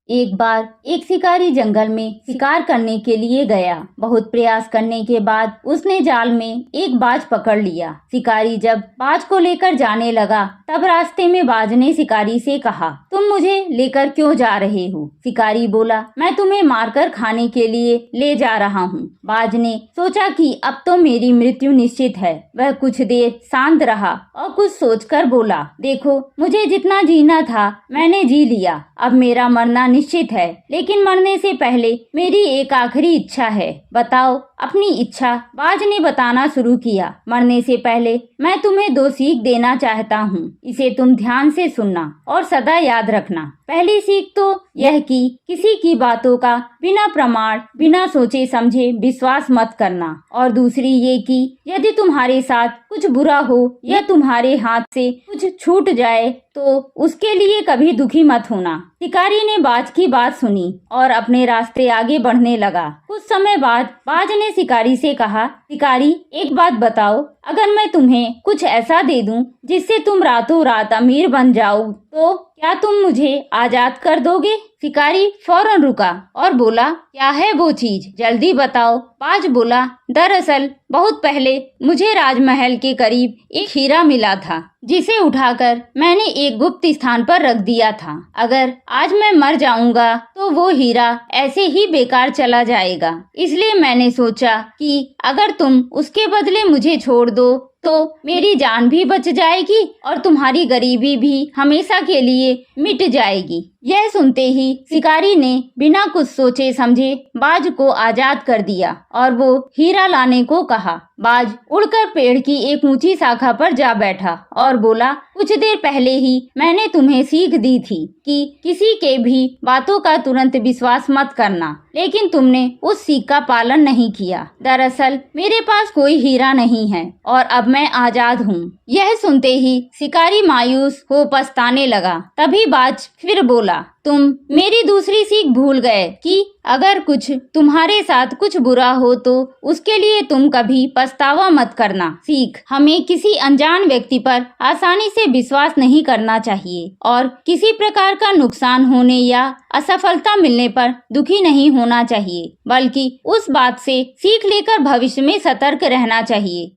एक बार एक शिकारी जंगल में शिकार करने के लिए गया। बहुत प्रयास करने के बाद उसने जाल में एक बाज पकड़ लिया। शिकारी जब बाज को लेकर जाने लगा तब रास्ते में बाज ने शिकारी से कहा, तुम मुझे लेकर क्यों जा रहे हो? शिकारी बोला, मैं तुम्हें मारकर खाने के लिए ले जा रहा हूँ। बाज ने सोचा कि अब तो मेरी मृत्यु निश्चित है। वह कुछ देर शांत रहा और कुछ सोचकर बोला, देखो, मुझे जितना जीना था मैंने जी लिया। अब मेरा मरना निश्चित है, लेकिन मरने से पहले मेरी एक आखिरी इच्छा है। बताओ अपनी इच्छा। बाज ने बताना शुरू किया। मरने से पहले मैं तुम्हें 2 सीख देना चाहता हूँ। इसे तुम ध्यान से सुनना और सदा याद रखना। पहली सीख तो यह कि किसी की बातों का बिना प्रमाण, बिना सोचे समझे विश्वास मत करना। और दूसरी ये कि यदि तुम्हारे साथ कुछ बुरा हो या तुम्हारे हाथ से कुछ छूट जाए तो उसके लिए कभी दुखी मत होना। शिकारी ने बाज की बात सुनी और अपने रास्ते आगे बढ़ने लगा। कुछ समय बाद बाज ने शिकारी से कहा, शिकारी, एक बात बताओ, अगर मैं तुम्हें कुछ ऐसा दे दूं जिससे तुम रातों रात अमीर बन जाओ तो क्या तुम मुझे आजाद कर दोगे? शिकारी फौरन रुका और बोला, क्या है वो चीज? जल्दी बताओ। बाज बोला, दरअसल बहुत पहले मुझे राजमहल के करीब एक हीरा मिला था, जिसे उठाकर मैंने एक गुप्त स्थान पर रख दिया था। अगर आज मैं मर जाऊंगा तो वो हीरा ऐसे ही बेकार चला जाएगा। इसलिए मैंने सोचा कि अगर तुम उसके बदले मुझे छोड़ दो तो मेरी जान भी बच जाएगी और तुम्हारी गरीबी भी हमेशा के लिए मिट जाएगी। यह सुनते ही शिकारी ने बिना कुछ सोचे समझे बाज को आजाद कर दिया और वो हीरा लाने को कहा। बाज उड़कर पेड़ की एक ऊंची शाखा पर जा बैठा और बोला, कुछ देर पहले ही मैंने तुम्हें सीख दी थी कि किसी के भी बातों का तुरंत विश्वास मत करना, लेकिन तुमने उस सीख का पालन नहीं किया। दरअसल मेरे पास कोई हीरा नहीं है और अब मैं आजाद हूँ। यह सुनते ही शिकारी मायूस हो पछताने लगा। तभी बाज फिर बोला, तुम मेरी दूसरी सीख भूल गए कि अगर कुछ तुम्हारे साथ कुछ बुरा हो तो उसके लिए तुम कभी पछतावा मत करना। सीख, हमें किसी अनजान व्यक्ति पर आसानी से विश्वास नहीं करना चाहिए और किसी प्रकार का नुकसान होने या असफलता मिलने पर दुखी नहीं होना चाहिए, बल्कि उस बात से सीख लेकर भविष्य में सतर्क रहना चाहिए।